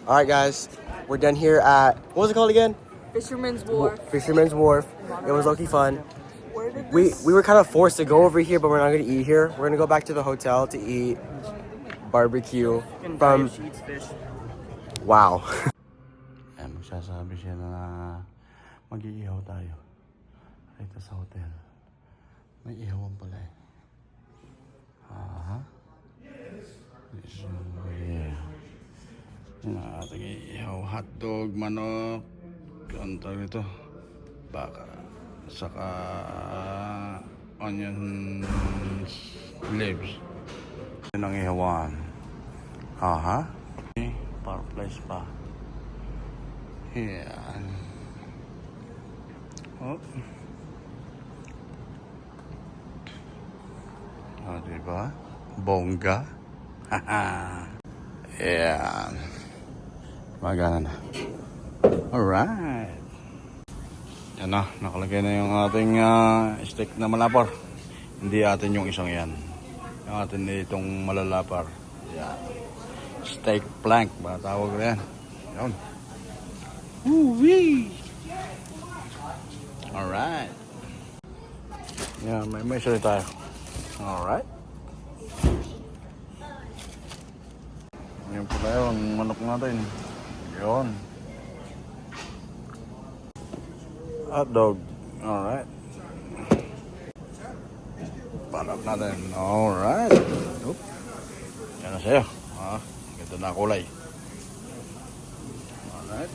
All right, guys, we're done here at what was it called again? Fisherman's Wharf. Fisherman's Wharf. It was low-key fun. Where did We this... were kind of forced to go over here, but we're not gonna eat here. We're gonna go back to the hotel to eat barbecue from. Wow. Ayan, magsasabi siya na mag-iihaw tayo dito sa hotel. May ihawan pala eh. Aha. So, yeah. Yan ang ating ihaw. Hotdog, manok. Ano tawag ito? Baka. Saka onion leaves. Yan ang ihawan. Aha. Fireplace pa. Yan. Oh. Oh, diba? Bongga. Haha. Yan. Magana na. Alright. Yan na. Nakalagay na yung ating steak na malapar. Hindi atin yung isang yan. Yung atin itong malalapar. Yan. Steak plank ba tawag na yan. Yan. Woo-wee! Alright. Yan, may sali tayo. Alright. Yan pala yun, manok natin. Yun. Hotdog. Alright. Panok natin. Alright. Oop. Yan na sa'yo. Ganda na kulay. Alright.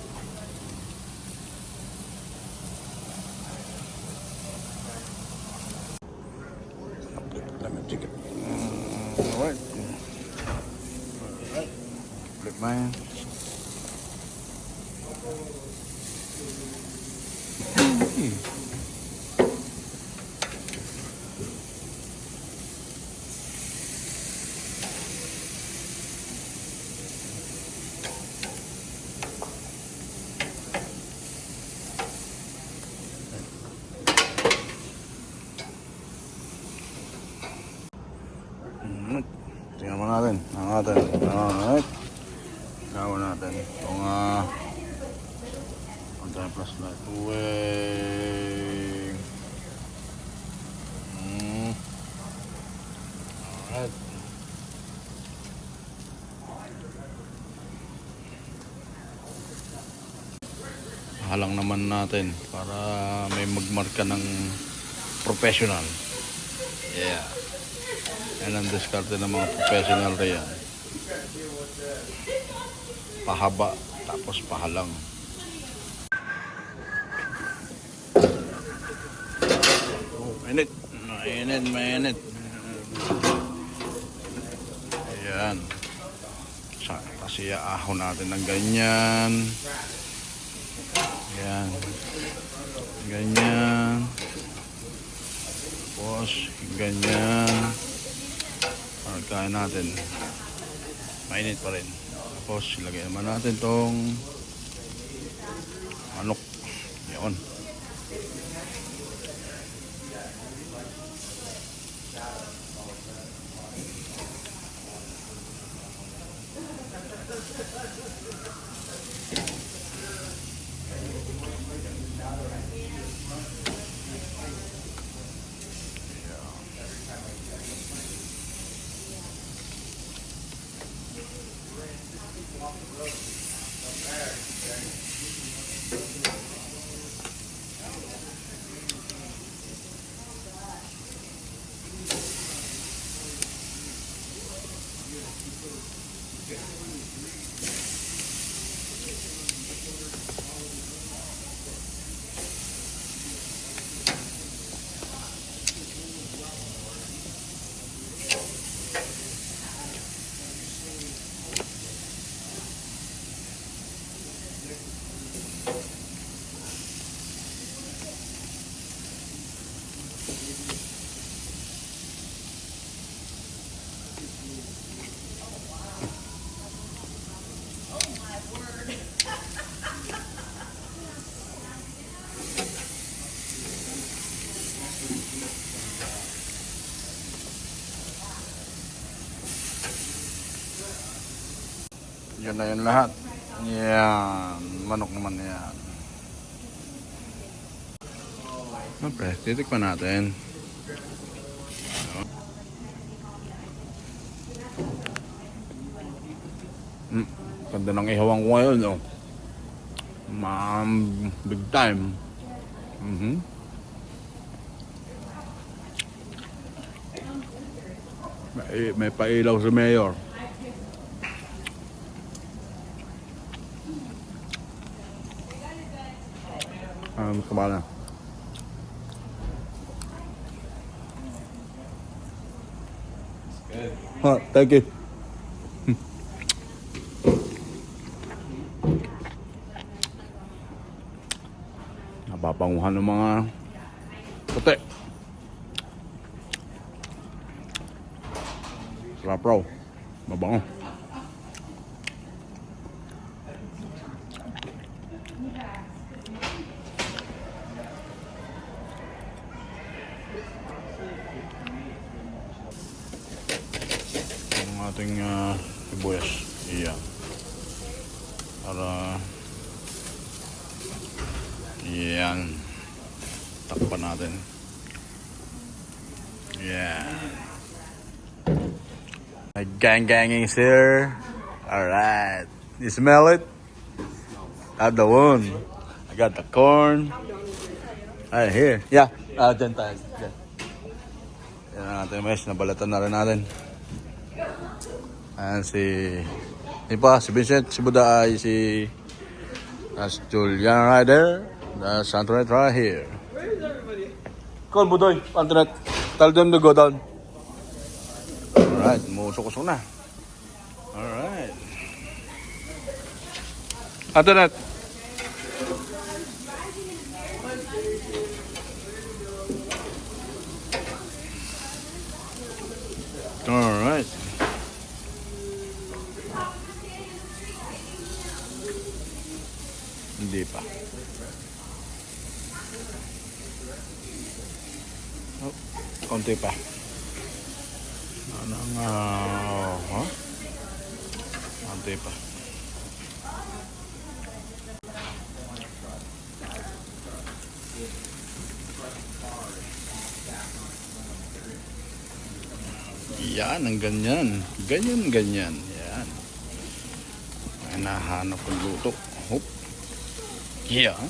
Lemon chicken. Alright. Alright. Flip mine. Tingnan mo natin. Alright. Gawin natin. Itong plus light. Uwing. Alright. Halang naman natin para may magmarka ng professional. Yeah. Yan ang diskarte ng mga professional riyan. Pahaba, tapos pahalang. Oh, mainit. Mainit. Ayan. Kasi ahon natin ng ganyan. Ayan. Ganyan. Tapos, ganyan. Kain natin. Mainit pa rin. Tapos ilagay naman natin tong manok. Yun. Yan na yun lahat. Yan. Manok naman yan. Siyempre, titikman natin. Ganda ng ihawang ko ngayon, no? Big time. May pailaw si Mayor. Kemana? Thank you. Napapanguhan ng mga puti. Sarap raw. Mabango. Ang ating sibuyas. Iyan. Para yan. Takpan natin. Yeah. Gang is here. Alright. You smell it? I have the one. I got the corn. Right here. Yeah. Dyan tayo. Dyan. Yan natin, mes. Nabalatan na rin natin. Ayan si Vincent, si Buda ay si that's Julian right there. That's Antoinette right here. Where is everybody? Call Budoy, Antoinette. Tell them to go down. Alright, musok-usok na. Alright. Antoinette. Alright. Hindi pa. Oh, konti pa. Ano nga? Konti pa. Yan, ang ganyan. Ganyan. Yan. May nahanap ang luto. Hop. Yeah.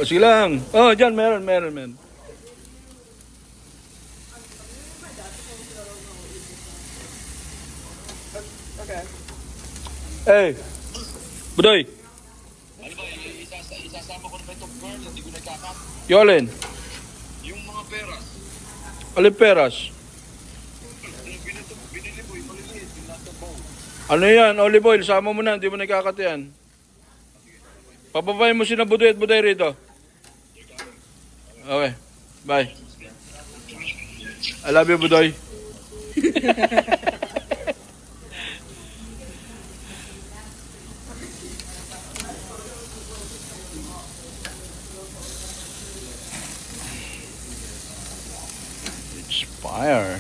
Sige lang. Oh, dyan, meron. Okay. Hey, Budoy. Isasama ko na itong girl, hindi ko nagkakat. Yung alin? Yung mga peras, Alin peras? binili mo yung maliliit, yung nasa bowl. Ano yan? Olive oil. Sama mo na. Hindi mo nagkakat yan. Papabayin mo si na Budoy at Budoy rito. Okay. Bye. I love you, Budoy. It's fire.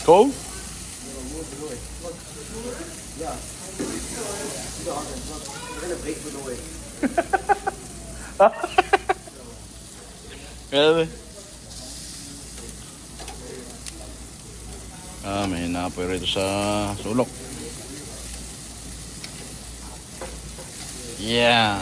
Cold? Grabe. May napoy rito sa sulok. Yeah.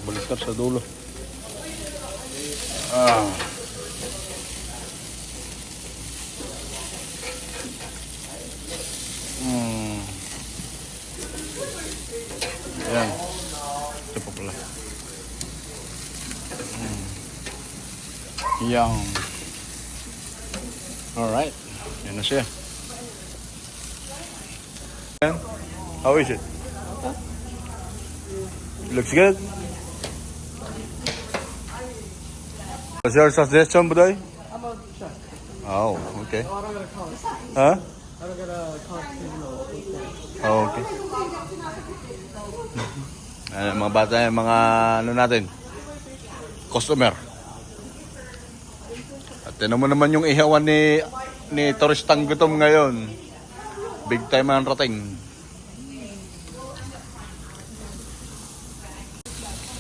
Baliktad sa dulo. Ayan. Ito pa pala. Yan. Alright. Yan na siya. How is it? Looks good. What's your suggestion, Budoy? Oh, okay. Huh? Oh, okay. Mga bata yung mga ano natin, customer. At tinan mo naman yung ihawan ni turistang gutom ngayon. Big time ang rating.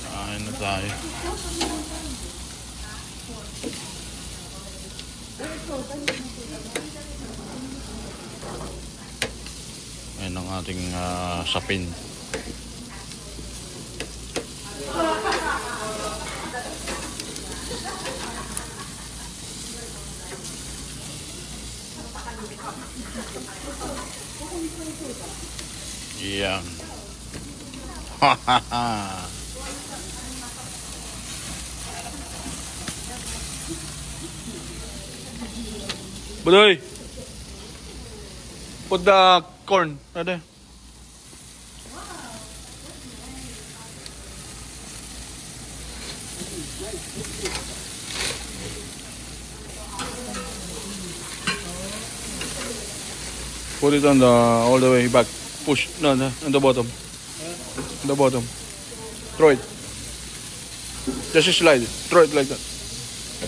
Kain na tayo. Ayan ang ating sapin. Yan. Ha ha ha. Budoy! Put the corn right there. Put it on the all the way back. Push no on the bottom. On the bottom. Throw it. Just slide it. Throw it like that.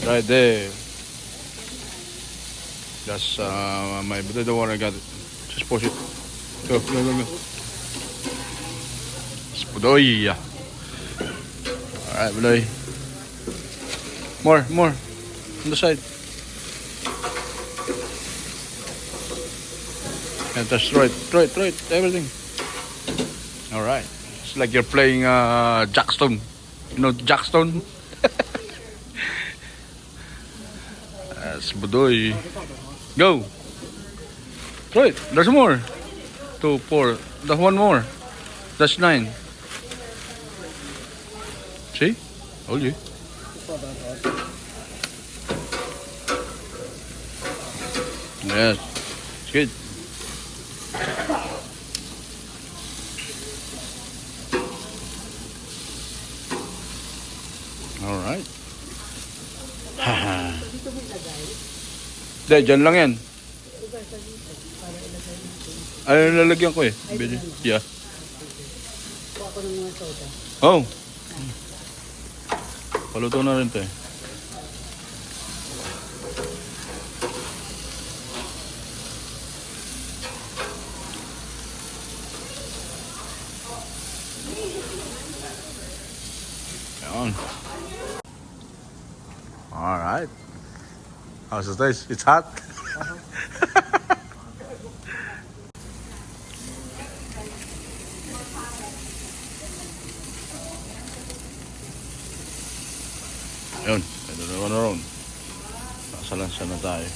Right there. That's my but the one I got it. Just push it. Go. Budoy. Alright, Budoy. More. On the side. And just throw it, everything. Alright. It's like you're playing Jackstone. You know Jackstone? That's Budoy. Go. Throw it. There's more. 2, 4. There's one more. That's 9. See? Told you. Yes. It's good. Alright. Haha. Hindi, dyan lang yan. Ay, lalagyan ko eh. Yeah. Oh. Paluto na rin to eh. Yan. Alright. How's it taste? It's hot. Yun, ito na ron. Nakasalansa na tayo.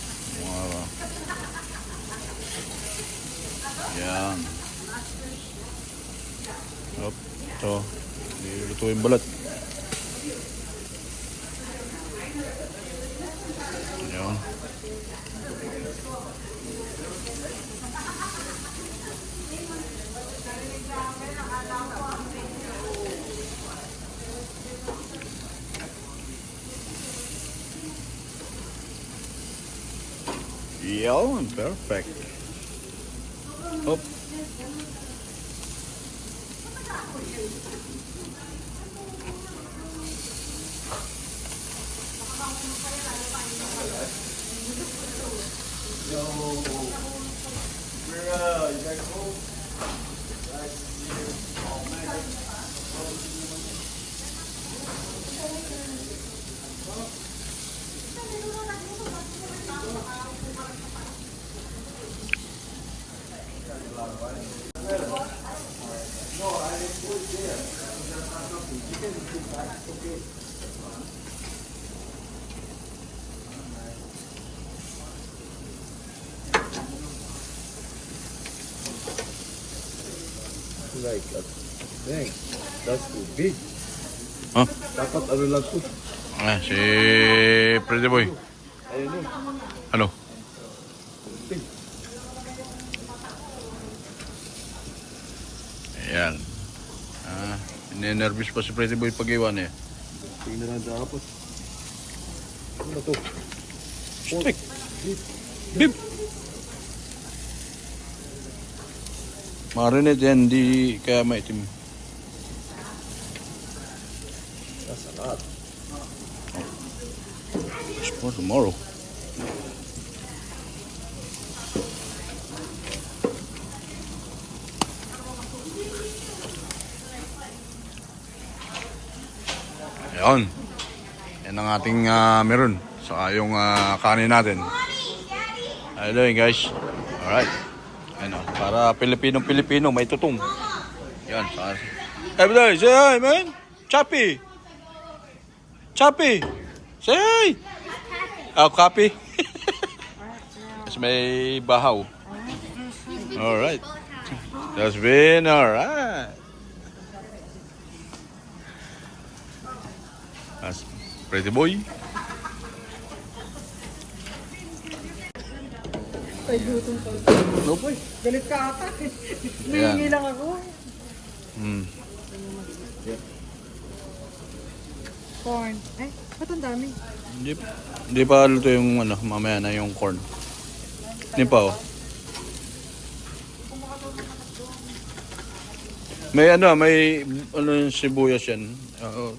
Yan. Hop, ito. Niluto yung balat. Yan. Yun, perfect. Hop. Like, dang, that's too big. Huh? Dapat ano lang to. Ah, si Pretty Boy. Ayun eh. Ano? Ayan. Ninervous pa si Pretty Boy pag iwan eh. Tingnan na dapat. Ano to? Steak. Beef. Marinate yan, di kaya maitim. That's a lot. It's for tomorrow. Ayan. Yan ang ating meron. Saka yung kanin natin. How you doing, guys? Alright. Ano, para Pilipino may tutong. Yan. Everybody, say hi, man. Chappy. Chappy. Say hi. Oh, copy. Mas may bahaw. Alright. That's been alright. That's Pretty Boy. Nope. Galit ka ata. Ayan. Hindi lang ako. Corn. Ay, ba't ang dami? Hindi pa luto yung ano, mamaya na yung corn. Hindi pa oh. May yung sibuyas yan. Ito.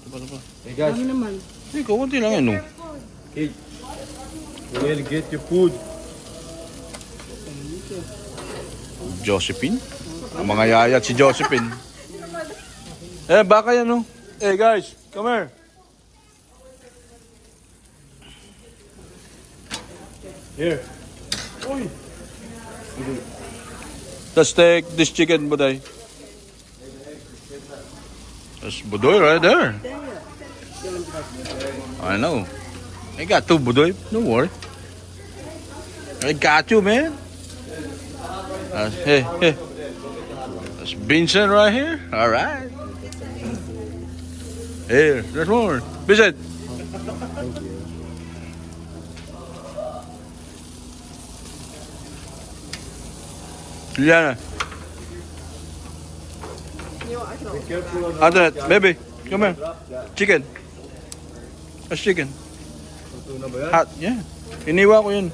Hey guys, naman. Hindi, kaunti lang yan oh. hey. You will get your food. Josephine? Ang mga yaya at si Josephine. Baka yan oh. Hey guys, come here. Here. Uy. Let's take this chicken, Buday. That's Budoy right there. I know. I got two Budoy. Don't worry. I got you, man. Hey. That's Vincent right here. All right. Here, there's more. Vincent. Juliana. Be careful on Antoinette, baby, come here. Chicken. That's chicken. Ito na ba yan? Hot, yeah. Iniwa ko yun.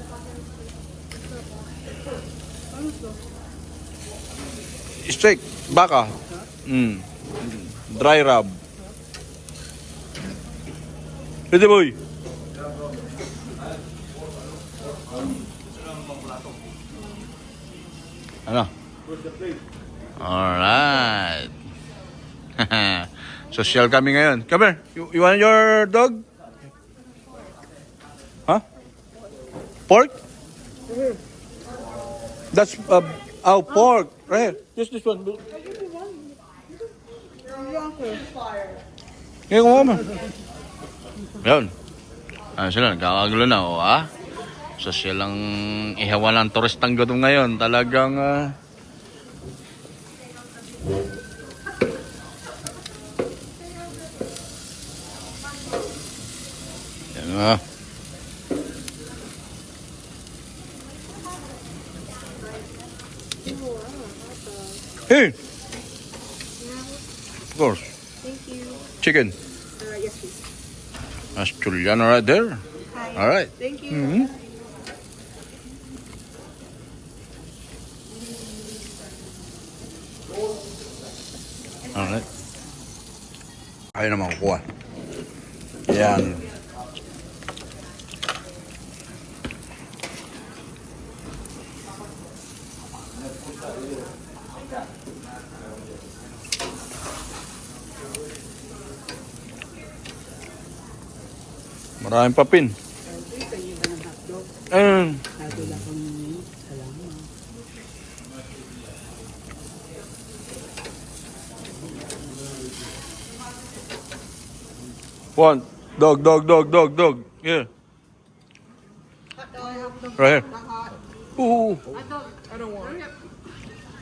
Steak, baka. Dry rub. Pretty boy. Ano? Alright. Social kami ngayon. Come here. You want your dog? Huh? Pork? That's pork. Right here. Just this one. Ngayon ko mo. Yun. Sila, nagkakagulo na, o ah. Social lang ihawan ng turistang gutom ngayon. Talagang yan na. Hey! Of course. Thank you. Chicken. Yes, please. That's Juliana right there. Hi. All right. Thank you. Mm-hmm. All right. Ayaw naman kukuha. Yan. Maraming papin. Ayun. One. Dog. Here. Right here. Ooh. I don't want it.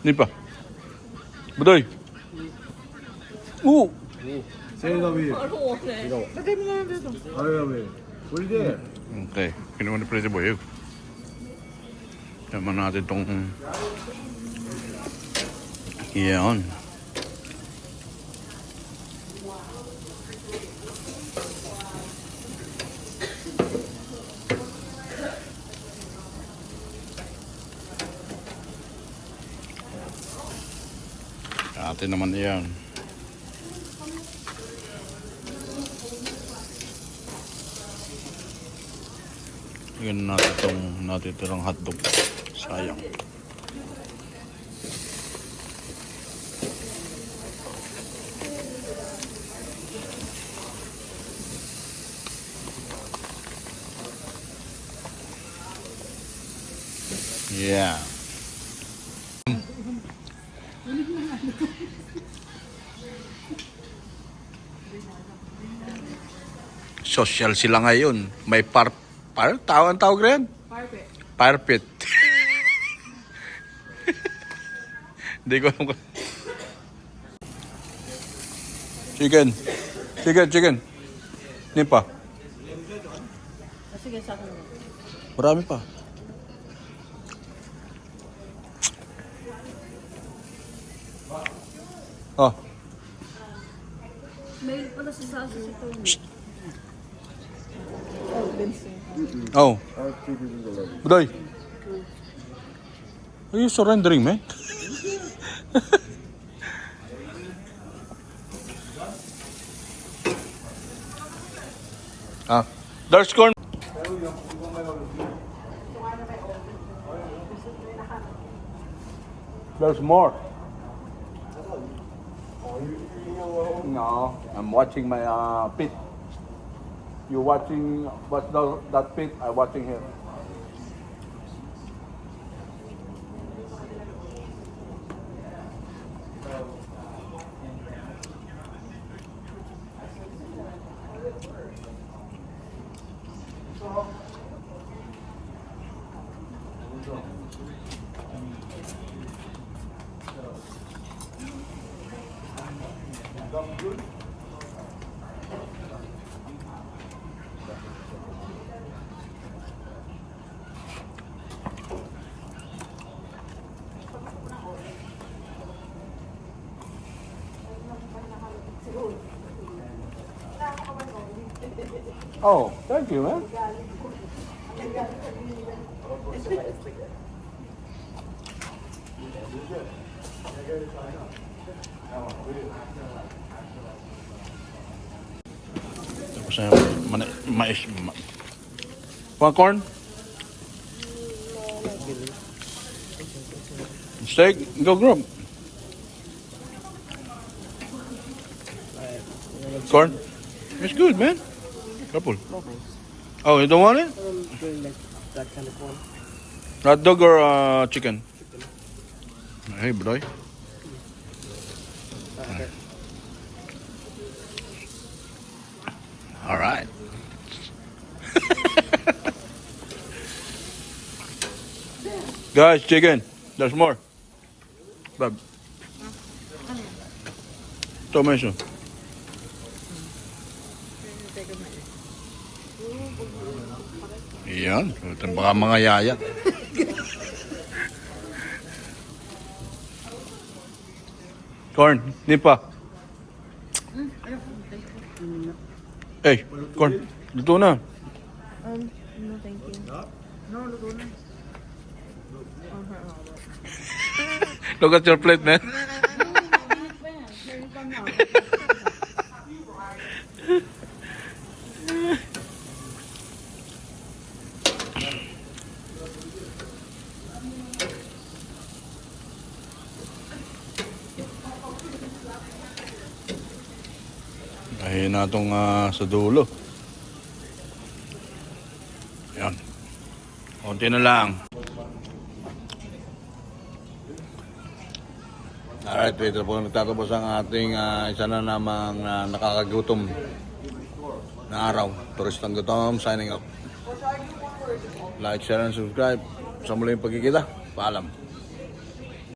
Hindi pa. Budoy. Ooh. Say it over here. I don't want it. Lagay mo na lang dito. Hurry over here. Put it there. Okay. Kinuha ni Pretty Boy. Naman natin itong... Yan. Atin naman yan. Yan natin itong natitirang hotdog. Sayang. Yeah. Social sila ngayon. May ang tawag rin? Carpet. Parpet. Hindi ko alam. Chicken. Hindi pa. Sige, sa akin. Marami pa. Oh. May pala sa salsa si Tony. Oh. Buday. Are you surrendering, man? There's corn. There's more. No, I'm watching my pit. You watching that pit? I'm watching here. Oh, thank you, man. Tapos na mais. Want corn? Steak? Go grab. Corn? It's good, man. Couple. Oh, you don't want it? That kind of corn. Hot dog or chicken? Hey, boy. All right. Guys, chicken. There's more. Bab. Tomato. Yan. Baka mga yaya. Corn. Nipa. Hey, corn. Luto na. No, thank you. Look at your plate, man. Ayan na itong sa dulo. Yan. Konti na lang. Alright, ito po nagtatapos ang ating isa na namang nakakagutom na araw. Turistang Gutom, signing up. Like, share, and subscribe. Sa muling pagkikita, paalam.